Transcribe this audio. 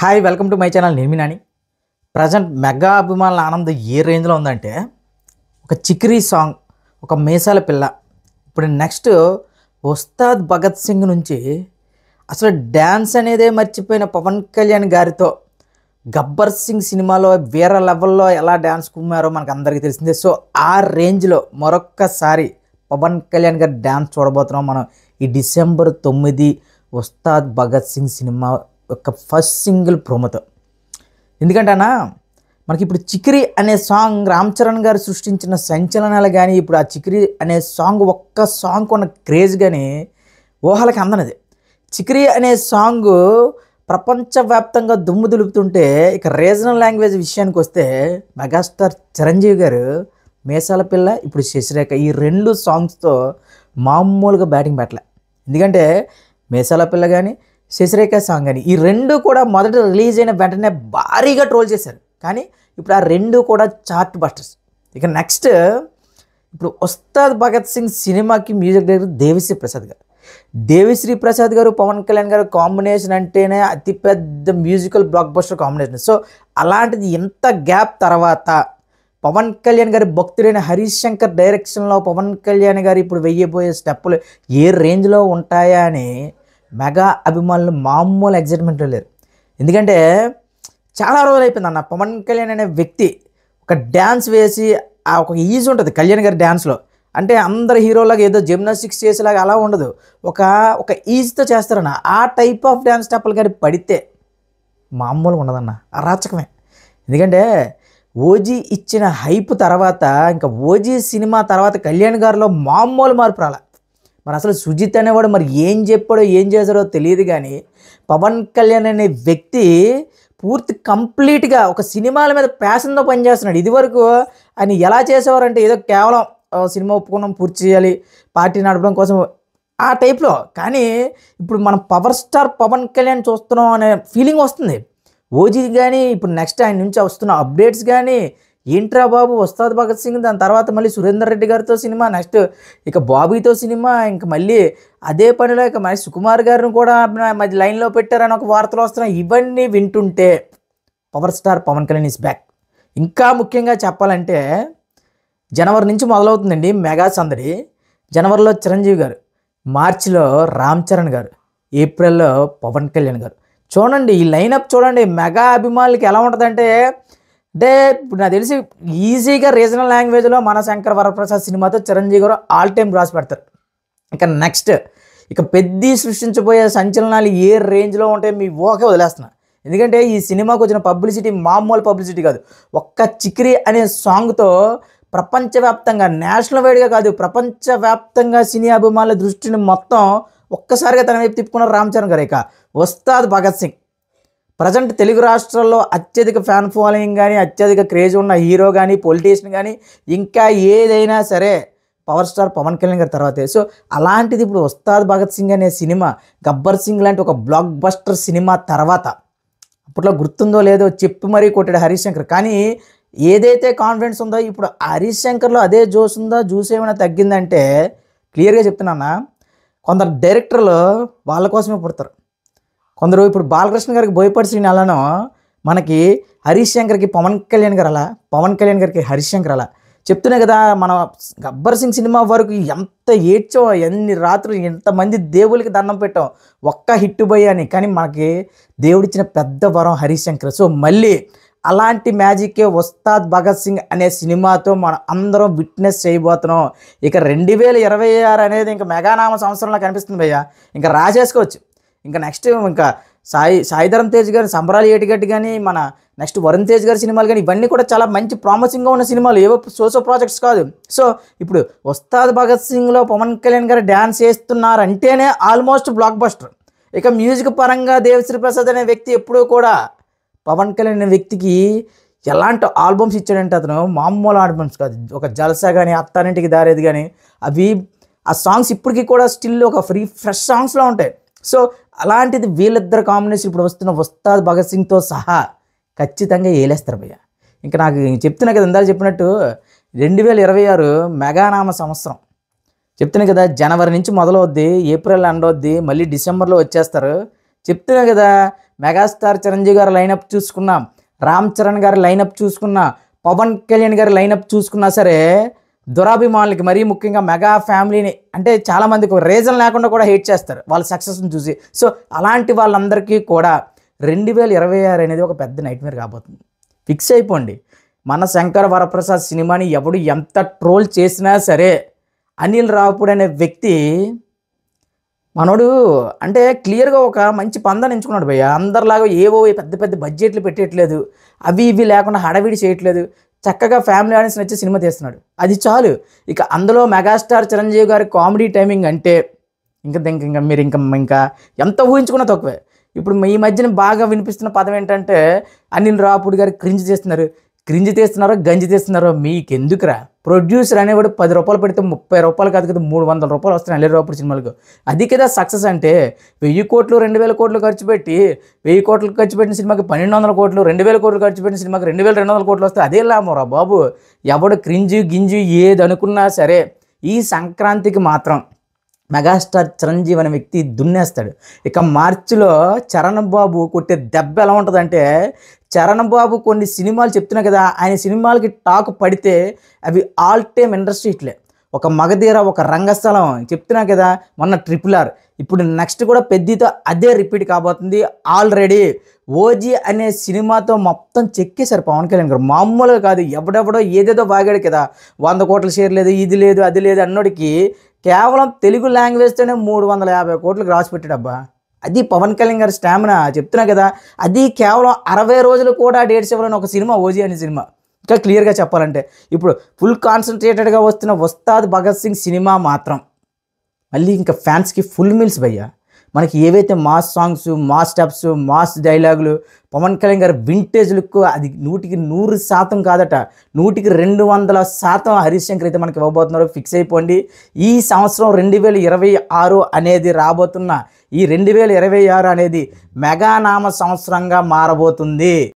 Hi welcome to my channel. నేను మీ Nani. Present mega అభిమానుల ఆనందం ఏ రేంజ్లో ఉందంటే, ఒక చిక్రీ సాంగ్, ఒక మీసాల పిల్ల, ఇప్పుడు నెక్స్ట్ ఉస్తాద్ భగత్ సింగ్ నుంచి అసలు డ్యాన్స్ అనేదే మర్చిపోయిన పవన్ కళ్యాణ్ గారితో గబ్బర్ సింగ్ సినిమాలో వేరే లెవెల్లో ఎలా డ్యాన్స్ కుమ్మారో మనకు అందరికీ తెలిసిందే. సో ఆ రేంజ్లో మరొక్కసారి పవన్ కళ్యాణ్ గారి డ్యాన్స్ చూడబోతున్నాం మనం ఈ డిసెంబర్ 9 ఉస్తాద్ భగత్ సింగ్ సినిమా యొక్క ఫస్ట్ సింగిల్ ప్రోమోతో. ఎందుకంటే అన్న, మనకి ఇప్పుడు చిక్రీ అనే సాంగ్ రామ్ చరణ్ గారు సృష్టించిన సంచలనాలు కానీ, ఇప్పుడు ఆ చిక్రీ అనే సాంగ్ ఒక్క సాంగ్ ఉన్న క్రేజ్ కానీ ఊహలకి అందనది. చిక్రీ అనే సాంగ్ ప్రపంచవ్యాప్తంగా దుమ్ము దులుపుతుంటే, ఇక రీజనల్ లాంగ్వేజ్ విషయానికి వస్తే మెగాస్టార్ చిరంజీవి గారు మీసాల పిల్ల, ఇప్పుడు శశిరేఖ, ఈ రెండు సాంగ్స్తో మామూలుగా బ్యాటింగ్ పెట్టలే. ఎందుకంటే మీసాల పిల్ల కానీ శశిరేఖ సాంగ్ కానీ ఈ రెండు కూడా మొదట రిలీజ్ అయిన వెంటనే భారీగా ట్రోల్ చేశారు. కానీ ఇప్పుడు ఆ రెండు కూడా చార్ట్ బస్టర్స్. ఇక నెక్స్ట్ ఇప్పుడు ఉస్తాద్ భగత్ సింగ్ సినిమాకి మ్యూజిక్ డైరెక్టర్ దేవిశ్రీ ప్రసాద్ గారు. దేవిశ్రీ ప్రసాద్ గారు పవన్ కళ్యాణ్ గారు కాంబినేషన్ అంటేనే అతిపెద్ద musical block buster combination. So అలాంటిది ఇంత గ్యాప్ తర్వాత పవన్ కళ్యాణ్ గారి భక్తుడైన హరీష్ శంకర్ డైరెక్షన్లో పవన్ కళ్యాణ్ గారు ఇప్పుడు వెయ్యబోయే స్టెప్పులు ఏ రేంజ్లో ఉంటాయా అని మెగా అభిమానులు మామూలు ఎగ్జైట్మెంట్లో లేరు. ఎందుకంటే చాలా రోజులు అయిపోయింది అన్న, పవన్ కళ్యాణ్ అనే వ్యక్తి ఒక డ్యాన్స్ వేసి ఆ ఒక ఈజీ ఉంటుంది కళ్యాణ్ గారి డ్యాన్స్లో. అంటే అందరు హీరోలాగా ఏదో జిమ్నాస్టిక్స్ చేసేలాగా అలా ఉండదు, ఒక ఈజీతో చేస్తారన్న. ఆ టైప్ ఆఫ్ డ్యాన్స్ స్టెప్పులు కానీ పడితే మామూలుగా ఉండదన్న, అరాచకమే. ఎందుకంటే ఓజీ ఇచ్చిన హైప్ తర్వాత ఇంకా ఓజీ సినిమా తర్వాత కళ్యాణ్ గారిలో మామూలు మార్పు రాల. మరి అసలు సుజిత్ అనేవాడు మరి ఏం చెప్పాడో ఏం చేశాడో తెలియదు, కానీ పవన్ కళ్యాణ్ అనే వ్యక్తి పూర్తి కంప్లీట్గా ఒక సినిమాల మీద ప్యాషన్తో పనిచేస్తున్నాడు. ఇదివరకు ఆయన ఎలా చేసేవారంటే ఏదో కేవలం సినిమా ఒప్పుకున్నాం, పూర్తి చేయాలి, పార్టీ నడపడం కోసం ఆ టైప్లో. కానీ ఇప్పుడు మనం పవర్ స్టార్ పవన్ కళ్యాణ్ చూస్తున్నాం అనే ఫీలింగ్ వస్తుంది. ఓజీ కానీ ఇప్పుడు నెక్స్ట్ ఆయన నుంచి వస్తున్న అప్డేట్స్ కానీ ఏంట్రా బాబు, ఉస్తాద్ భగత్ సింగ్, దాని తర్వాత మళ్ళీ సురేందర్ రెడ్డి గారితో సినిమా, నెక్స్ట్ ఇక బాబీతో సినిమా, ఇంక మళ్ళీ అదే పనిలో ఇక మరి సుకుమార్ గారిని కూడా మధ్య లైన్లో పెట్టారని ఒక వార్తలు వస్తున్నాయి. ఇవన్నీ వింటుంటే power star Pawan Kalyan is back. ఇంకా ముఖ్యంగా చెప్పాలంటే జనవరి నుంచి మొదలవుతుందండి మెగా సందడి. జనవరిలో చిరంజీవి గారు, మార్చిలో రామ్ చరణ్ గారు, ఏప్రిల్లో పవన్ కళ్యాణ్ గారు. చూడండి ఈ లైనప్ చూడండి, మెగా అభిమానులకి ఎలా ఉంటుందంటే, ఇప్పుడు నాకు తెలిసి ఈజీగా రీజనల్ లాంగ్వేజ్లో మన శంకర్ వరప్రసాద్ సినిమాతో చిరంజీవి గారు ఆల్ టైమ్ రాసి పెడతారు. ఇక నెక్స్ట్ ఇక పెద్ద సృష్టించబోయే సంచలనాలు ఏ రేంజ్లో ఉంటాయి మీ ఊహకే వదిలేస్తున్నా. ఎందుకంటే ఈ సినిమాకు వచ్చిన పబ్లిసిటీ మామూలు పబ్లిసిటీ కాదు. ఒక్క చిక్రీ అనే సాంగ్తో ప్రపంచవ్యాప్తంగా, నేషనల్ వైడ్గా కాదు, ప్రపంచవ్యాప్తంగా సినీ అభిమానుల దృష్టిని మొత్తం ఒక్కసారిగా తన వైపు తిప్పుకున్నారు రామ్ చరణ్ గారు. ఇక ఉస్తాద్ భగత్ సింగ్ ప్రజెంట్ తెలుగు రాష్ట్రాల్లో అత్యధిక ఫ్యాన్ ఫాలోయింగ్ కానీ, అత్యధిక క్రేజ్ ఉన్న హీరో కానీ, పొలిటీషియన్ కానీ, ఇంకా ఏదైనా సరే పవర్ స్టార్ పవన్ కళ్యాణ్ గారి తర్వాతే. సో అలాంటిది ఇప్పుడు ఉస్తాద్ భగత్ సింగ్ అనే సినిమా గబ్బర్ సింగ్ లాంటి ఒక బ్లాక్ బస్టర్ సినిమా తర్వాత, అప్పట్లో గుర్తుందో లేదో చెప్పి మరీ కొట్టాడు హరీష్ శంకర్. కానీ ఏదైతే కాన్ఫిడెన్స్ ఉందో ఇప్పుడు హరీష్ శంకర్లో అదే జోష్ ఉందో, జ్యూస్ ఏమైనా తగ్గిందంటే క్లియర్గా చెప్తున్నా, కొందరు డైరెక్టర్లు వాళ్ళ కోసమే పుడతారు. కొందరు ఇప్పుడు బాలకృష్ణ గారికి బోయపాటి శ్రీని అలానో మనకి హరీష్ శంకర్కి పవన్ కళ్యాణ్ గారు అలా, పవన్ కళ్యాణ్ గారికి హరీష్ శంకర్ అలా. చెప్తున్నాయి కదా, మన గబ్బర్ సింగ్ సినిమా వరకు ఎంత ఏడ్చో, ఎన్ని రాత్రులు, ఎంతమంది దేవుడికి దండం పెట్టాం ఒక్క హిట్ బాయ్ అని. కానీ మనకి దేవుడిచ్చిన పెద్ద వరం హరీష్ శంకర్. సో మళ్ళీ అలాంటి మ్యాజిక్కే ఉస్తాద్ భగత్ సింగ్ అనే సినిమాతో మనం అందరం విట్నెస్ చేయబోతున్నాం. ఇక 2026 అనేది ఇంకా మెగానామ సంవత్సరంలో కనిపిస్తుంది భయ్య. ఇంకా రాసేసుకోవచ్చు. ఇంకా నెక్స్ట్ ఇంకా సాయిధరమ్ తేజ్ గారి సంబరాలు ఏటిగట్టి కానీ, మన నెక్స్ట్ వరుణ్ తేజ్ గారి సినిమాలు కానీ, ఇవన్నీ కూడా చాలా మంచి ప్రామిసింగ్గా ఉన్న సినిమాలు, ఏవో సోషల్ ప్రాజెక్ట్స్ కాదు. సో ఇప్పుడు ఉస్తాద్ భగత్ సింగ్లో పవన్ కళ్యాణ్ గారు డ్యాన్స్ చేస్తున్నారంటేనే ఆల్మోస్ట్ బ్లాక్ బస్టర్. ఇక మ్యూజిక్ పరంగా దేవిశ్రీ ప్రసాద్ అనే వ్యక్తి ఎప్పుడూ కూడా పవన్ కళ్యాణ్ అనే వ్యక్తికి ఎలాంటి ఆల్బమ్స్ ఇచ్చాడంటే అతను మామూలు ఆల్బమ్స్ కాదు. ఒక జల్సా కానీ, అత్తారింటికి దారేది కానీ, ఆ సాంగ్స్ ఇప్పటికీ కూడా స్టిల్ ఒక ఫ్రెష్ సాంగ్స్లో ఉంటాయి. సో అలాంటిది వీళ్ళిద్దరు కాంబినేషన్ ఇప్పుడు వస్తున్న ఉస్తాద్ భగత్ సింగ్తో సహా ఖచ్చితంగా ఏలేస్తారు భయ్య. ఇంకా నాకు చెప్తున్నా కదా, ఇందాక చెప్పినట్టు 2026 మెగానామ సంవత్సరం చెప్తున్నా కదా, జనవరి నుంచి మొదలవుద్ది, ఏప్రిల్ ఎండ్ అవుద్ది, మళ్ళీ డిసెంబర్లో వచ్చేస్తారు. చెప్తున్నా కదా, మెగాస్టార్ చిరంజీవి గారి లైనప్ చూసుకున్నా, రామ్ చరణ్ గారి లైనప్ చూసుకున్నా, పవన్ కళ్యాణ్ గారి లైనప్ చూసుకున్నా సరే దురాభిమానులకి మరీ ముఖ్యంగా మెగా ఫ్యామిలీని అంటే చాలామందికి ఒక రీజన్ లేకుండా కూడా హేట్ చేస్తారు వాళ్ళ సక్సెస్ని చూసి. సో అలాంటి వాళ్ళందరికీ కూడా 2026 అనేది ఒక పెద్ద నైట్మేర్ కాబోతుంది. ఫిక్స్ అయిపోండి. మన శంకర్ వరప్రసాద్ సినిమాని ఎవడు ఎంత ట్రోల్ చేసినా సరే అనిల్ రావుపూడి అనే వ్యక్తి మనోడు అంటే క్లియర్గా ఒక మంచి పందాన్ని ఎంచుకున్నాడు భయ్య. అందరిలాగా ఏవో పెద్ద పెద్ద బడ్జెట్లు పెట్టేయట్లేదు, అవి ఇవి లేకుండా హడావిడి చేయట్లేదు, చక్కగా ఫ్యామిలీ ఆడియన్స్ నచ్చే సినిమా తీస్తున్నాడు. అది చాలు. ఇక అందులో మెగాస్టార్ చిరంజీవి గారి కామెడీ టైమింగ్ అంటే ఇంకా మీరు ఇంకా ఎంత ఊహించుకున్నా తక్కువే. ఇప్పుడు ఈ మధ్యన బాగా వినిపిస్తున్న పదం ఏంటంటే అనిల్ రావుపూడి గారు క్రింజ్ తీస్తున్నారో గంజి తీస్తున్నారో మీకెందుకురా. ప్రొడ్యూసర్ అనేవాడు 10 రూపాయలు పెడితే 30 రూపాయలు కాదు కదా 300 రూపాయలు వస్తున్నాయి అనిల్ రావుపూడి సినిమాలకు. అది కదా సక్సెస్ అంటే. 1000 కోట్లు 2000 కోట్లు ఖర్చు పెట్టి 1000 కోట్లు ఖర్చు పెట్టిన సినిమాకి 1200 కోట్లు, 2000 కోట్లు ఖర్చు పెట్టిన సినిమాకి 2200 కోట్లు వస్తే అదే లాభంరా బాబు. ఎవడు క్రింజు గింజు ఏది అనుకున్నా సరే ఈ సంక్రాంతికి మాత్రం మెగాస్టార్ చిరంజీవి అనే వ్యక్తి దున్నేస్తాడు. ఇక మార్చిలో చరణ్ బాబు కొట్టే దెబ్బ ఎలా ఉంటుందంటే, చరణ్ బాబు కొన్ని సినిమాలు చెప్తున్నా కదా, ఆయన సినిమాలకి టాక్ పడితే అవి ఆల్ టైమ్ ఇండస్ట్రీ హిట్లే. ఒక మగధీర, ఒక రంగస్థలం చెప్తున్నా కదా, మొన్న RRR, ఇప్పుడు నెక్స్ట్ కూడా పెద్దతో అదే రిపీట్ కాబోతుంది. ఆల్రెడీ ఓజీ అనే సినిమాతో మొత్తం చెక్కేశారు పవన్ కళ్యాణ్ గారు. మామూలుగా కాదు, ఎవడెవడో ఏదేదో బాగాడు కదా, 100 కోట్ల షేర్ లేదు, ఇది లేదు అది లేదు అన్నోడికి కేవలం తెలుగు లాంగ్వేజ్తోనే 350 కోట్లకు రాసి పెట్టాడబ్బా. అది పవన్ కళ్యాణ్ గారి స్టామినా చెప్తున్నా కదా. అది కేవలం 60 రోజులు కూడా డేట్స్ ఇవ్వాలని ఒక సినిమా ఓజీ అనే సినిమా. ఇంకా క్లియర్గా చెప్పాలంటే ఇప్పుడు ఫుల్ కాన్సన్ట్రేటెడ్గా వస్తున్న ఉస్తాద్ భగత్ సింగ్ సినిమా మాత్రం మళ్ళీ ఇంకా ఫ్యాన్స్కి ఫుల్ మీల్స్ భయ్యా. మనకి ఏవైతే mass songs, mass steps, mass డైలాగులు, పవన్ కళ్యాణ్ గారి వింటేజ్ లుక్, అది 100% కాదట, 200% హరీష్ శంకర్ అయితే మనకి ఇవ్వబోతున్నారు. ఫిక్స్ అయిపోండి. ఈ సంవత్సరం 2026 అనేది రాబోతున్న ఈ 2026 అనేది మెగానామ సంవత్సరంగా మారబోతుంది.